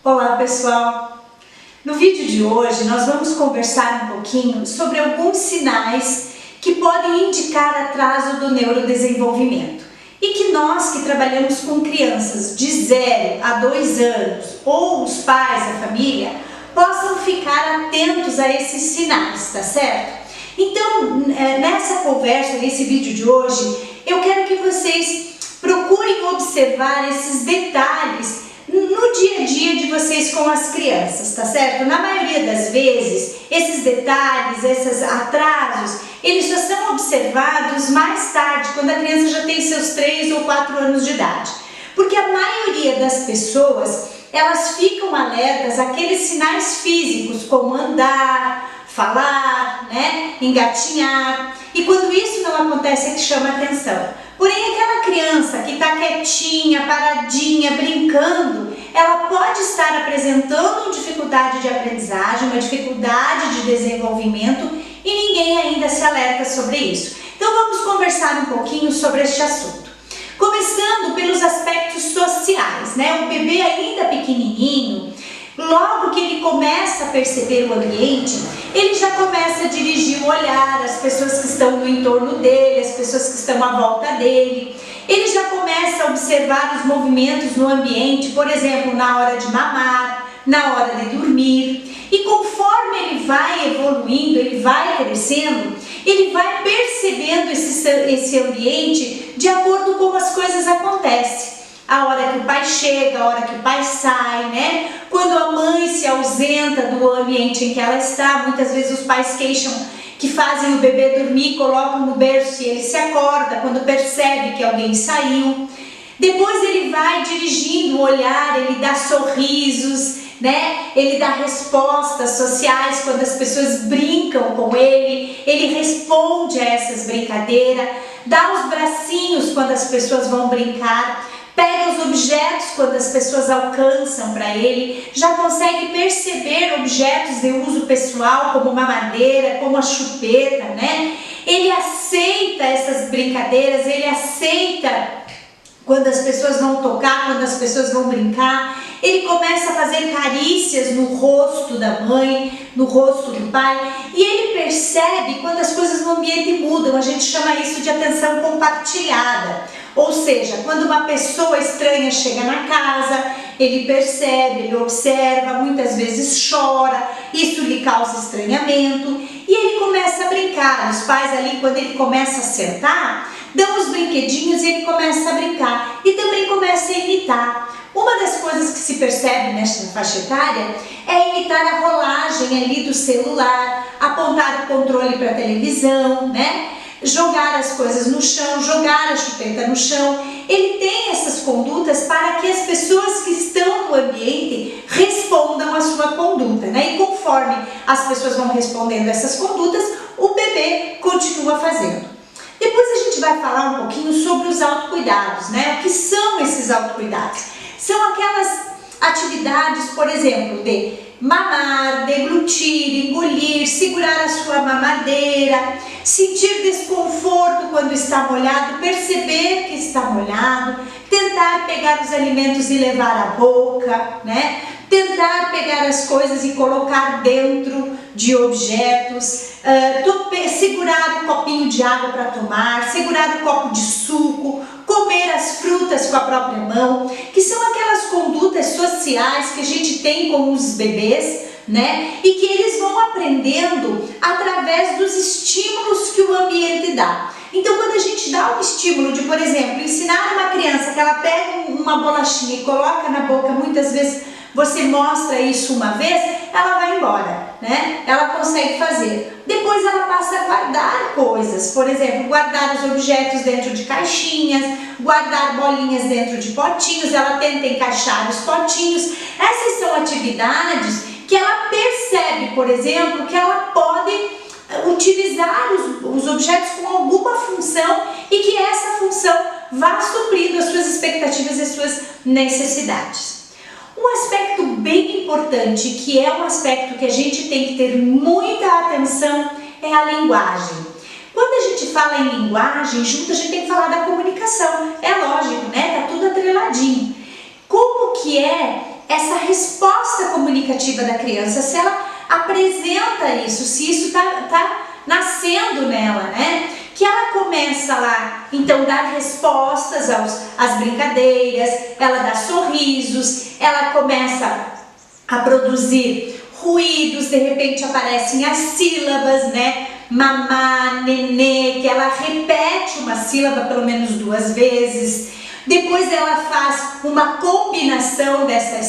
Olá pessoal! No vídeo de hoje nós vamos conversar um pouquinho sobre alguns sinais que podem indicar atraso do neurodesenvolvimento e que nós que trabalhamos com crianças de 0 a 2 anos ou os pais, a família, possam ficar atentos a esses sinais, tá certo? Então, nessa conversa, nesse vídeo de hoje, eu quero que vocês procurem observar esses detalhes no dia a dia de vocês com as crianças, tá certo? Na maioria das vezes, esses detalhes, esses atrasos, eles só são observados mais tarde, quando a criança já tem seus 3 ou 4 anos de idade. Porque a maioria das pessoas, elas ficam alertas àqueles sinais físicos, como andar, falar, engatinhar. E quando isso não acontece, é que chama atenção. Porém, aquela criança que está quietinha, paradinha, brincando, ela pode estar apresentando uma dificuldade de aprendizagem, uma dificuldade de desenvolvimento e ninguém ainda se alerta sobre isso. Então vamos conversar um pouquinho sobre este assunto. Começando pelos aspectos sociais, O bebê ainda pequenininho, logo que ele começa a perceber o ambiente, ele já começa a dirigir o olhar às pessoas que estão no entorno dele, às pessoas que estão à volta dele. Ele já começa a observar os movimentos no ambiente, por exemplo, na hora de mamar, na hora de dormir. E conforme ele vai evoluindo, ele vai crescendo, ele vai percebendo esse ambiente de acordo com como as coisas acontecem. A hora que o pai chega, a hora que o pai sai, Quando a mãe se ausenta do ambiente em que ela está, muitas vezes os pais queixam que fazem o bebê dormir, colocam no berço e ele se acorda quando percebe que alguém saiu. Depois ele vai dirigindo o olhar, ele dá sorrisos, Ele dá respostas sociais quando as pessoas brincam com ele responde a essas brincadeiras, dá os bracinhos quando as pessoas vão brincar, pega os objetos quando as pessoas alcançam para ele, já consegue perceber objetos de uso pessoal, como uma madeira, como a chupeta, Ele aceita essas brincadeiras, ele aceita quando as pessoas vão tocar, quando as pessoas vão brincar. Ele começa a fazer carícias no rosto da mãe, no rosto do pai, e ele percebe quando as coisas no ambiente mudam. A gente chama isso de atenção compartilhada. Ou seja, quando uma pessoa estranha chega na casa, ele percebe, ele observa, muitas vezes chora, isso lhe causa estranhamento, e ele começa a brincar. Os pais ali, quando ele começa a sentar, dão os brinquedinhos e ele começa a brincar, e também começa a imitar. Uma das coisas que se percebe nesta faixa etária é imitar a rolagem ali do celular, apontar o controle para a televisão, jogar as coisas no chão, jogar a chupeta no chão. Ele tem essas condutas para que as pessoas que estão no ambiente respondam à sua conduta, E conforme as pessoas vão respondendo essas condutas, o bebê continua fazendo. Depois a gente vai falar um pouquinho sobre os autocuidados, O que são esses autocuidados? São aquelas atividades, por exemplo, de mamar, deglutir, engolir, segurar a sua mamadeira, sentir desconforto quando está molhado, perceber que está molhado, tentar pegar os alimentos e levar à boca, Tentar pegar as coisas e colocar dentro de objetos, segurar o copinho de água para tomar, segurar o copo de suco, comer as frutas com a própria mão, que são aquelas condutas sociais que a gente tem com os bebês, E que eles vão aprendendo através dos estímulos que o ambiente dá. Então, quando a gente dá um estímulo de, por exemplo, ensinar uma criança que ela pega uma bolachinha e coloca na boca, muitas vezes você mostra isso uma vez, ela vai embora, Ela consegue fazer. Depois ela passa a guardar coisas, por exemplo, guardar os objetos dentro de caixinhas, guardar bolinhas dentro de potinhos, ela tenta encaixar os potinhos. Essas são atividades que ela percebe, por exemplo, que ela pode utilizar os objetos com alguma função e que essa função vá suprindo as suas expectativas e as suas necessidades. Um aspecto bem importante, que é um aspecto que a gente tem que ter muita atenção, é a linguagem. Quando a gente fala em linguagem, junto a gente tem que falar da comunicação. É lógico, Tá tudo atreladinho. Como que é essa resposta comunicativa da criança, se ela apresenta isso, se isso tá nascendo nela, né? Que ela começa lá, então, dar respostas às brincadeiras, ela dá sorrisos, ela começa a produzir ruídos, de repente aparecem as sílabas, né? Mamá, nenê, que ela repete uma sílaba pelo menos 2 vezes. Depois ela faz uma combinação dessas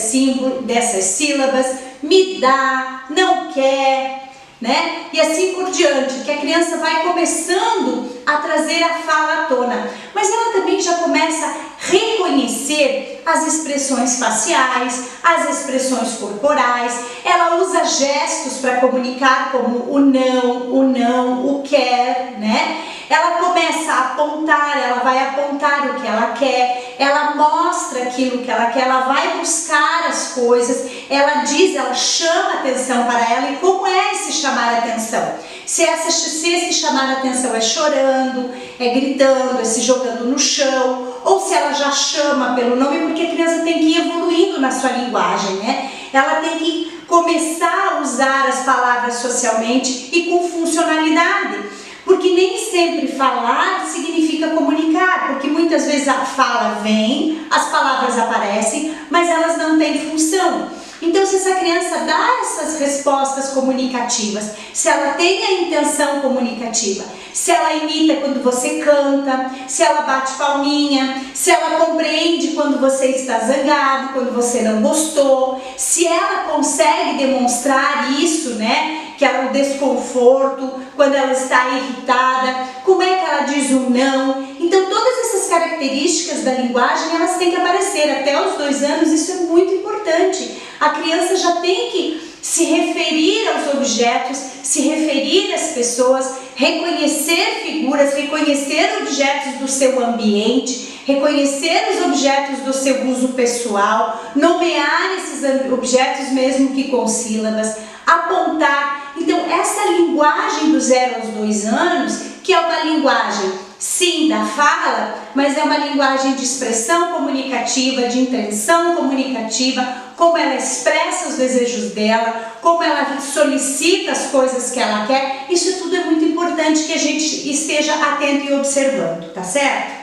sílabas, me dá, não quer, né? E assim por diante, que a criança vai começando a trazer a fala à tona. Mas ela também já começa a reconhecer as expressões faciais, as expressões corporais. Ela usa gestos para comunicar, como o não, o quer, né? Ela começa a apontar, ela vai apontar o que ela quer, ela mostra aquilo que ela quer, ela vai buscar as coisas, ela diz, ela chama atenção para ela. E como é esse chamar a atenção? Se esse chamar a atenção é chorando, é gritando, é se jogando no chão, ou se ela já chama pelo nome, porque a criança tem que ir evoluindo na sua linguagem, né? Ela tem que começar a usar as palavras socialmente e com funcionalidade. Porque nem sempre falar significa comunicar, porque muitas vezes a fala vem, as palavras aparecem, mas elas não têm função. Então, se essa criança dá essas respostas comunicativas, se ela tem a intenção comunicativa, se ela imita quando você canta, se ela bate palminha, se ela compreende quando você está zangado, quando você não gostou, se ela consegue demonstrar isso, né? Que é o desconforto, quando ela está irritada, como é que ela diz o não. Então, todas essas características da linguagem, elas têm que aparecer. Até os 2 anos, isso é muito importante. A criança já tem que se referir aos objetos, se referir às pessoas, reconhecer figuras, reconhecer objetos do seu ambiente, reconhecer os objetos do seu uso pessoal, nomear esses objetos mesmo que com sílabas, apontar. Então, essa linguagem do 0 aos 2 anos, que é uma linguagem, sim, da fala, mas é uma linguagem de expressão comunicativa, de intenção comunicativa, como ela expressa os desejos dela, como ela solicita as coisas que ela quer. Isso tudo é muito importante que a gente esteja atento e observando, tá certo?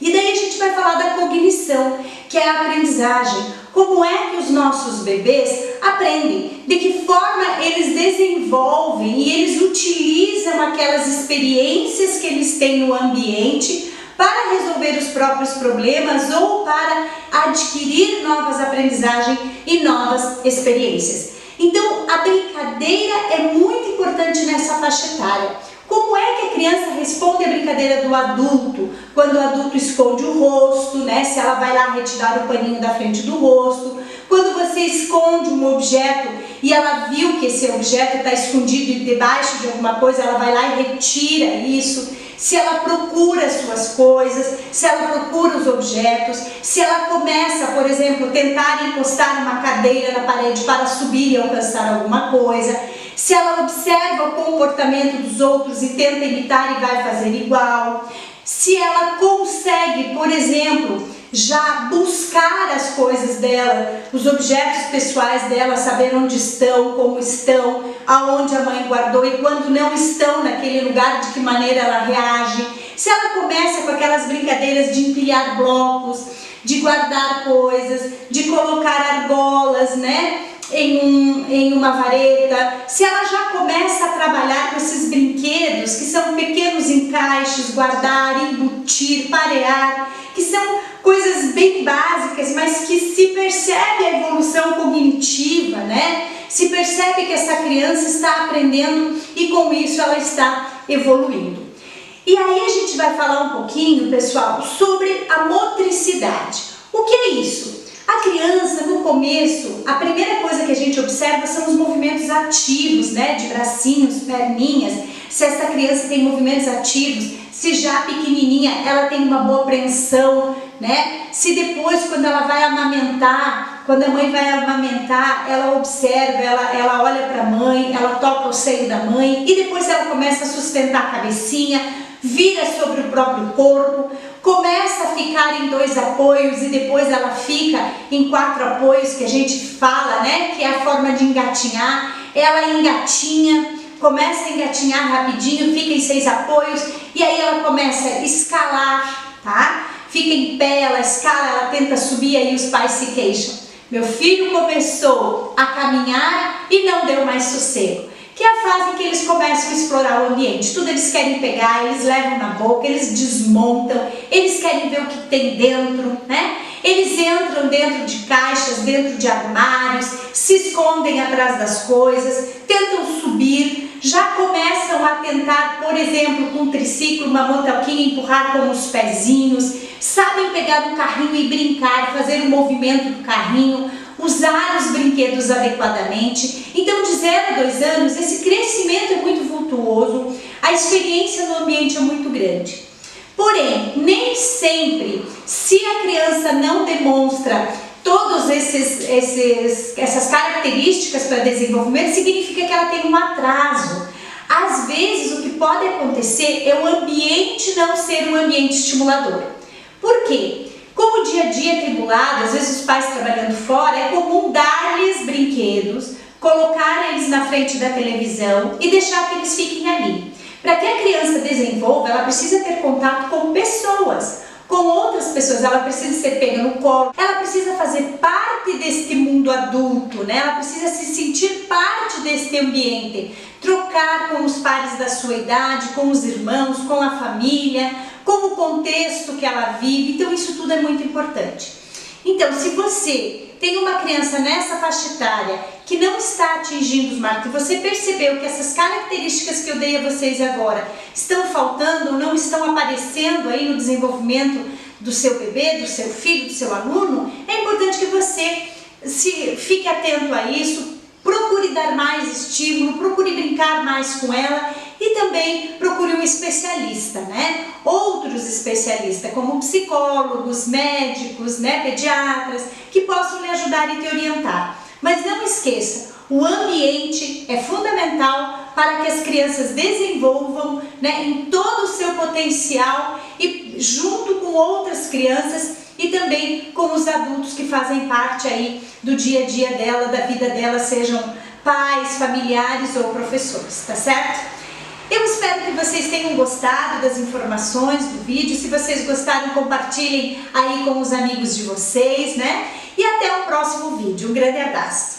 E daí a gente vai falar da cognição, que é a aprendizagem. Como é que os nossos bebês aprendem? De que forma eles desenvolvem e eles utilizam aquelas experiências que eles têm no ambiente para resolver os próprios problemas ou para adquirir novas aprendizagens e novas experiências. Então, a brincadeira é muito importante nessa faixa etária. Como é que a criança responde à brincadeira do adulto? Quando o adulto esconde o rosto, né? Se ela vai lá retirar o paninho da frente do rosto. Quando você esconde um objeto e ela viu que esse objeto está escondido debaixo de alguma coisa, ela vai lá e retira isso. Se ela procura as suas coisas, se ela procura os objetos, se ela começa, por exemplo, tentar encostar uma cadeira na parede para subir e alcançar alguma coisa, se ela observa o comportamento dos outros e tenta imitar e vai fazer igual, se ela consegue, por exemplo, já buscar as coisas dela, os objetos pessoais dela, saber onde estão, como estão, aonde a mãe guardou e quando não estão naquele lugar, de que maneira ela reage. Se ela começa com aquelas brincadeiras de empilhar blocos, de guardar coisas, de colocar argolas, né? Em uma vareta, se ela já começa a trabalhar com esses brinquedos que são pequenos encaixes, guardar, embutir, parear, que são coisas bem básicas, mas que se percebe a evolução cognitiva, né? Se percebe que essa criança está aprendendo e com isso ela está evoluindo. E aí a gente vai falar um pouquinho, pessoal, sobre a motricidade. O que é isso? A criança, no começo, a primeira coisa que a gente observa são os movimentos ativos, né? De bracinhos, perninhas. Se essa criança tem movimentos ativos, se já pequenininha ela tem uma boa apreensão, né? Se depois, quando ela vai amamentar, quando a mãe vai amamentar, ela observa, ela olha para a mãe, ela toca o seio da mãe e depois ela começa a sustentar a cabecinha, vira sobre o próprio corpo. começa a ficar em 2 apoios e depois ela fica em 4 apoios, que a gente fala, né, que é a forma de engatinhar. Ela engatinha, começa a engatinhar rapidinho, fica em 6 apoios e aí ela começa a escalar, tá? Fica em pé, ela escala, ela tenta subir, aí os pais se queixam. Meu filho começou a caminhar e não deu mais sossego. Que é a fase em que eles começam a explorar o ambiente. Tudo eles querem pegar, eles levam na boca, eles desmontam, eles querem ver o que tem dentro, né? Eles entram dentro de caixas, dentro de armários, se escondem atrás das coisas, tentam subir, já começam a tentar, por exemplo, com um triciclo, uma motoquinha, empurrar com os pezinhos, sabem pegar no carrinho e brincar, fazer o movimento do carrinho, usar os brinquedos adequadamente. Então, de 0 a 2 anos, esse crescimento é muito vultuoso, a experiência no ambiente é muito grande. Porém, nem sempre, se a criança não demonstra todas essas características para desenvolvimento, significa que ela tem um atraso. Às vezes, o que pode acontecer é o ambiente não ser um ambiente estimulador. Por quê? Como o dia a dia é tribulado, às vezes os pais trabalhando fora, é comum dar-lhes brinquedos, colocar eles na frente da televisão e deixar que eles fiquem ali. Para que a criança desenvolva, ela precisa ter contato com pessoas, com outras pessoas, ela precisa ser pega no colo, ela precisa fazer parte deste mundo adulto, né? Ela precisa se sentir parte deste ambiente, trocar com os pares da sua idade, com os irmãos, com a família, com o contexto que ela vive. Então isso tudo é muito importante. Então, se você tem uma criança nessa faixa etária que não está atingindo os marcos, e você percebeu que essas características que eu dei a vocês agora estão faltando ou não estão aparecendo aí no desenvolvimento do seu bebê, do seu filho, do seu aluno, é importante que você fique atento a isso, procure dar mais estímulo, procure brincar mais com ela e também procure um especialista, né? Outros especialistas, como psicólogos, médicos, né? Pediatras, que possam lhe ajudar e te orientar. Mas não esqueça, o ambiente é fundamental para que as crianças desenvolvam, né, em todo o seu potencial e junto com outras crianças e também com os adultos que fazem parte aí do dia a dia dela, da vida dela, sejam pais, familiares ou professores, tá certo? Eu espero que vocês tenham gostado das informações do vídeo. Se vocês gostaram, compartilhem aí com os amigos de vocês, né? E até o próximo vídeo. Um grande abraço!